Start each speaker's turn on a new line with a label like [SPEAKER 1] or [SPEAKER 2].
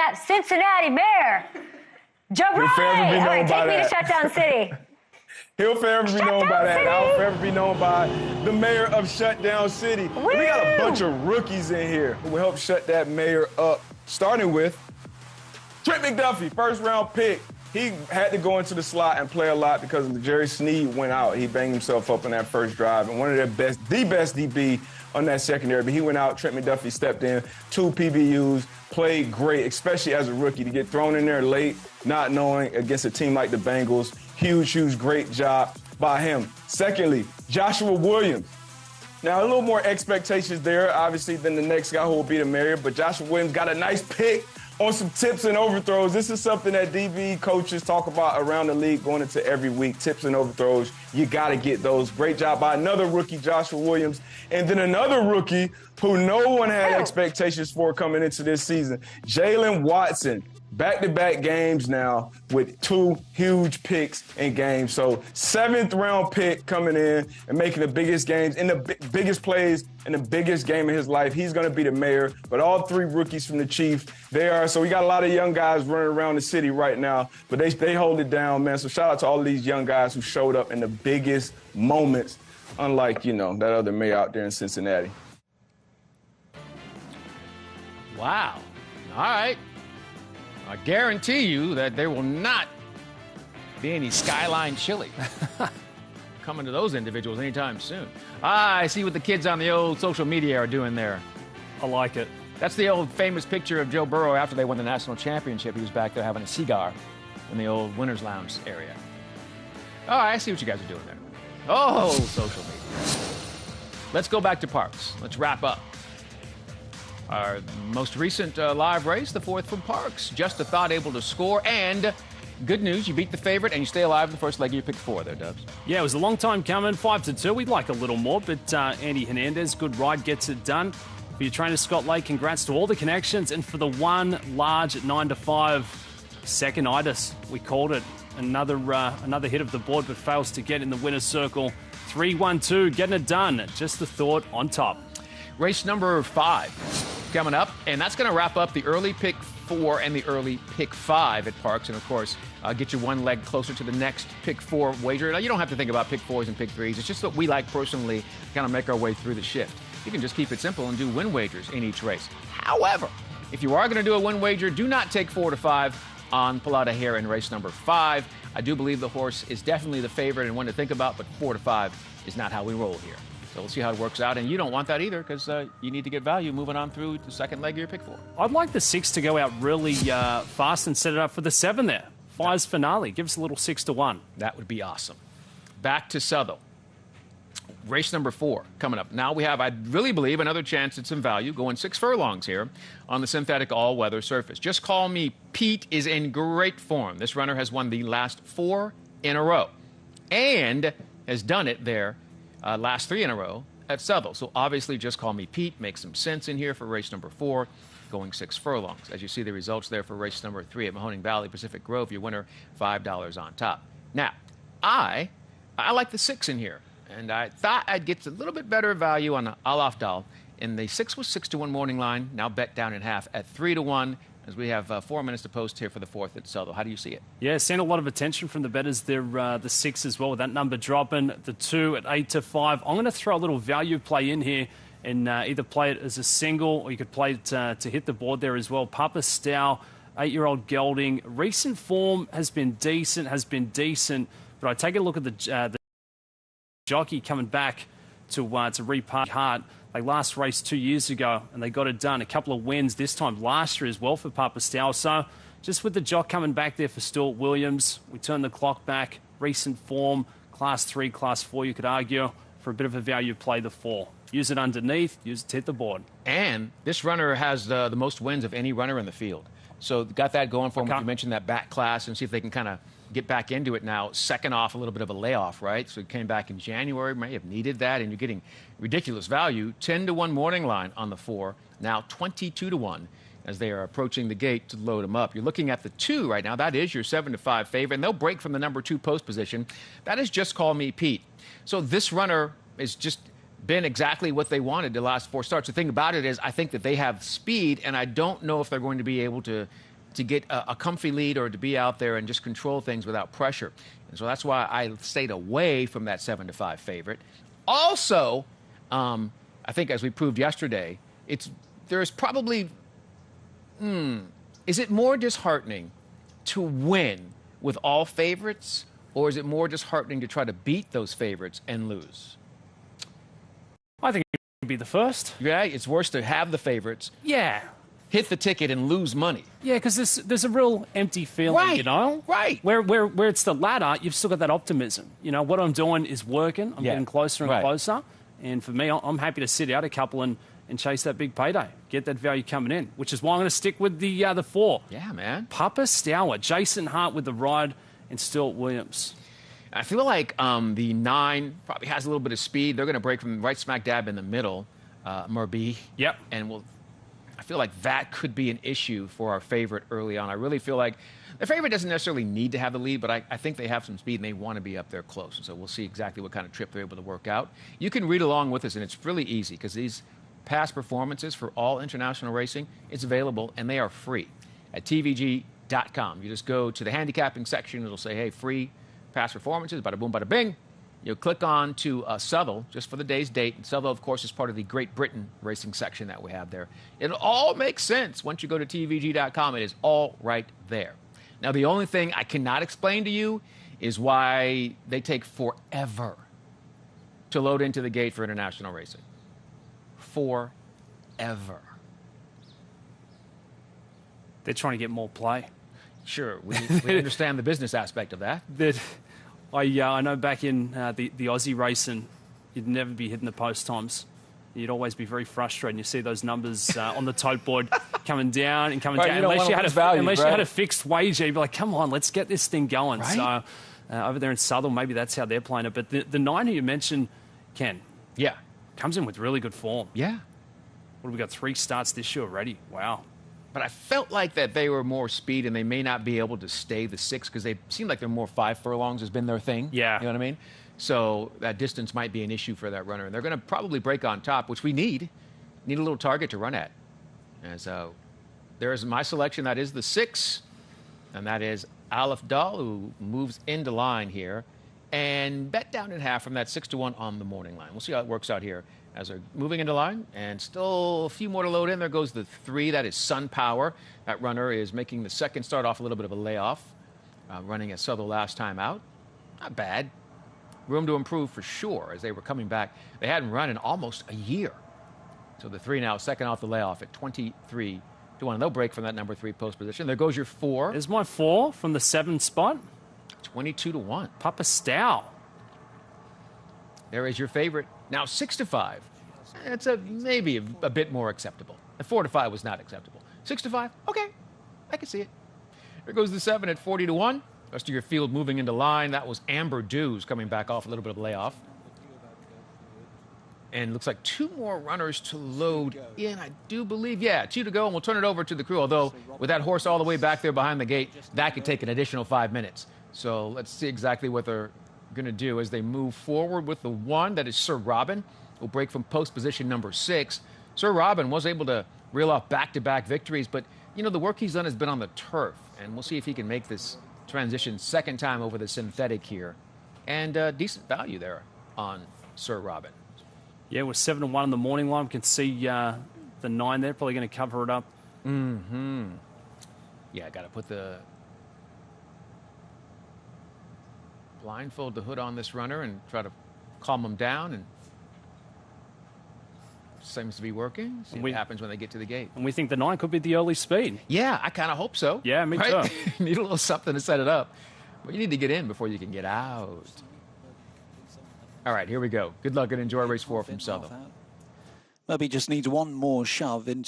[SPEAKER 1] that Cincinnati mayor. All right, take me to Shutdown City.
[SPEAKER 2] He'll forever be known by that. I'll forever be known by the mayor of Shutdown City. We got a bunch of rookies in here who will help shut that mayor up, starting with Trent McDuffie, first-round pick. He had to go into the slot and play a lot because Jerry Sneed went out. He banged himself up in that first drive, and one of the best DB on that secondary. But he went out, Trent McDuffie stepped in, 2 PBUs, played great, especially as a rookie, to get thrown in there late, not knowing against a team like the Bengals. Huge, great job by him. Secondly, Joshua Williams. Now, a little more expectations there, obviously, than the next guy who will be the mayor, but Joshua Williams got a nice pick on some tips and overthrows. This is something that DB coaches talk about around the league going into every week, tips and overthrows. You got to get those. Great job by another rookie, Joshua Williams. And then another rookie who no one had expectations for coming into this season, Jalen Watson. Back-to-back games now with 2 huge picks in games. So 7th-round pick coming in and making the biggest games and the biggest plays in the biggest game of his life. He's going to be the mayor. But all 3 rookies from the Chiefs, they are. So we got a lot of young guys running around the city right now. But they hold it down, man. So shout out to all of these young guys who showed up in the biggest moments, unlike, that other mayor out there in Cincinnati.
[SPEAKER 3] Wow. All right. I guarantee you that there will not be any Skyline chili coming to those individuals anytime soon. I see what the kids on the old social media are doing there.
[SPEAKER 4] I like it.
[SPEAKER 3] That's the old famous picture of Joe Burrow after they won the national championship. He was back there having a cigar in the old Winners Lounge area. Oh, I see what you guys are doing there. Oh, social media. Let's go back to Parks. Let's wrap up. Our most recent live race, the 4th from Parks. Just a thought able to score. And good news, you beat the favorite and you stay alive in the first leg of your pick 4 there, Dubs.
[SPEAKER 4] Yeah, it was a long time coming, 5-2. We'd like a little more, but Andy Hernandez, good ride, gets it done. For your trainer, Scott Lake, congrats to all the connections. And for the one large at 9-5, second-itis, we called it. Another hit of the board, but fails to get in the winner's circle. 3-1-2, getting it done. Just the thought on top.
[SPEAKER 3] Race number 5 coming up, and that's going to wrap up the early pick 4 and the early pick 5 at Parks, and of course, get you one leg closer to the next pick 4 wager. Now, you don't have to think about pick 4s and pick 3s. It's just what we like personally to kind of make our way through the shift. You can just keep it simple and do win wagers in each race. However, if you are going to do a win wager, do not take 4-5 on Pull Out a Hair in race number 5. I do believe the horse is definitely the favorite and one to think about, but 4-5 is not how we roll here. So we'll see how it works out. And you don't want that either because you need to get value moving on through the second leg of your pick 4.
[SPEAKER 4] I'd like the 6 to go out really fast and set it up for the 7 there. Fire's finale. Give us a little 6-1.
[SPEAKER 3] That would be awesome. Back to Southall. Race number 4 coming up. Now we have, I really believe, another chance at some value. Going 6 furlongs here on the synthetic all-weather surface. Just Call Me Pete is in great form. This runner has won the last 4 in a row and has done it there last 3 in a row at Southall. So obviously Just Call Me Pete makes some sense in here for race number 4, going 6 furlongs. As you see the results there for race number 3 at Mahoning Valley Pacific Grove, your winner, $5 on top. Now, I like the 6 in here, and I thought I'd get a little bit better value on the Alaf Dal. And the 6 was 6-1 morning line, now bet down in half at 3-1. As we have 4 minutes to post here for the 4th at Southall. How do you see it?
[SPEAKER 4] Yeah, seen a lot of attention from the bettors. They're the 6 as well, with that number dropping. The 2 at 8-5. I'm going to throw a little value play in here and either play it as a single or you could play it to hit the board there as well. Papa Stow, 8-year-old gelding. Recent form has been decent, but I take a look at the jockey coming back to repart Hart. They last raced 2 years ago, and they got it done. A couple of wins this time last year as well for Papa Stow. So just with the jock coming back there for Stuart Williams, we turn the clock back. Recent form, Class 3, Class 4, you could argue, for a bit of a value play, the 4. Use it underneath, use it to hit the board.
[SPEAKER 3] And this runner has the most wins of any runner in the field. So got that going for him. You mentioned that back class and see if they can kind of get back into it now. Second off, a little bit of a layoff, right? So it came back in January, may have needed that, and you're getting ridiculous value. 10-1 morning line on the 4, now 22-1 as they are approaching the gate to load them up. You're looking at the 2 right now. That is your 7-5 favorite, and they'll break from the number 2 post position. That is Just Call Me Pete. So this runner is just been exactly what they wanted the last 4 starts. The thing about it is I think that they have speed, and I don't know if they're going to be able to to get a comfy lead or to be out there and just control things without pressure. And so that's why I stayed away from that 7-5 favorite. Also, I think as we proved yesterday, there's probably, is it more disheartening to win with all favorites, or is it more disheartening to try to beat those favorites and lose?
[SPEAKER 4] I think it would be the first.
[SPEAKER 3] Yeah, it's worse to have the favorites.
[SPEAKER 4] Yeah.
[SPEAKER 3] Hit the ticket and lose money.
[SPEAKER 4] Yeah, because there's a real empty feeling,
[SPEAKER 3] right,
[SPEAKER 4] you know?
[SPEAKER 3] Right.
[SPEAKER 4] Where it's the ladder, you've still got that optimism. You know, what I'm doing is working. I'm getting closer and closer. And for me, I'm happy to sit out a couple and chase that big payday. Get that value coming in, which is why I'm going to stick with the 4.
[SPEAKER 3] Yeah, man.
[SPEAKER 4] Papa Stour, Jason Hart with the ride, and Stuart Williams.
[SPEAKER 3] I feel like the 9 probably has a little bit of speed. They're going to break from right smack dab in the middle, Murby.
[SPEAKER 4] Yep.
[SPEAKER 3] And I feel like that could be an issue for our favorite early on. I really feel like the favorite doesn't necessarily need to have the lead, but I think they have some speed and they want to be up there close. So we'll see exactly what kind of trip they're able to work out. You can read along with us, and it's really easy because these past performances for all international racing, it's available, and they are free at TVG.com. You just go to the handicapping section. It'll say, hey, free past performances, bada boom, bada bing. You'll click on to Southwell just for the day's date. And Southwell, of course, is part of the Great Britain racing section that we have there. It all makes sense. Once you go to TVG.com, it is all right there. Now, the only thing I cannot explain to you is why they take forever to load into the gate for international racing. Forever.
[SPEAKER 4] They're trying to get more play.
[SPEAKER 3] Sure, we understand the business aspect of that.
[SPEAKER 4] I know back in the Aussie racing, you'd never be hitting the post times. You'd always be very frustrated. You see those numbers on the tote board coming down and coming down. Unless you had a fixed wager, you'd be like, come on, let's get this thing going. Right? So over there in Southwell, maybe that's how they're playing it. But the 9 who you mentioned, Ken, comes in with really good form.
[SPEAKER 3] Yeah.
[SPEAKER 4] What have we got, 3 starts this year already? Wow.
[SPEAKER 3] But I felt like that they were more speed and they may not be able to stay the 6 because they seem like they're more 5 furlongs has been their thing.
[SPEAKER 4] Yeah.
[SPEAKER 3] You know what I mean? So that distance might be an issue for that runner. And they're going to probably break on top, which we need. Need a little target to run at. And so there is my selection. That is the 6. And that is Aleph Dahl, who moves into line here. And bet down in half from that 6-1 on the morning line. We'll see how it works out here as they're moving into line. And still a few more to load in. There goes the 3. That is Sun Power. That runner is making the second start off a little bit of a layoff. Running at Southwell last time out. Not bad. Room to improve for sure as they were coming back. They hadn't run in almost a year. So the 3 now, second off the layoff at 23-1. They'll break from that number 3 post position. There goes your 4.
[SPEAKER 4] There's my 4 from the 7 spot.
[SPEAKER 3] 22-1.
[SPEAKER 4] Papa Stour.
[SPEAKER 3] There is your favorite. Now 6-5. It's maybe a bit more acceptable. The 4-5 was not acceptable. 6-5, okay, I can see it. There goes the 7 at 40-1. Rest of your field moving into line. That was Amber Dews coming back off a little bit of a layoff. And looks like 2 more runners to load in, I do believe. Yeah, 2 to go, and we'll turn it over to the crew. Although, with that horse all the way back there behind the gate, that could take an additional 5 minutes. So let's see exactly what they're going to do as they move forward with the 1. That is Sir Robin. Will break from post position number 6. Sir Robin was able to reel off back-to-back victories, but, you know, the work he's done has been on the turf. And we'll see if he can make this transition second time over the synthetic here. And decent value there on Sir Robin.
[SPEAKER 4] Yeah, we're 7-1 in the morning line. We can see the 9 there, probably going to cover it up.
[SPEAKER 3] Mm-hmm. Yeah, got to put the blindfold the hood on this runner and try to calm him down. And seems to be working. See what happens when they get to the gate.
[SPEAKER 4] And we think the 9 could be the early speed.
[SPEAKER 3] Yeah, I kind of hope so.
[SPEAKER 4] Yeah, me too.
[SPEAKER 3] Need a little something to set it up. But you need to get in before you can get out. All right, here we go. Good luck and enjoy race 4 from Southwell.
[SPEAKER 5] Maybe just needs one more shove into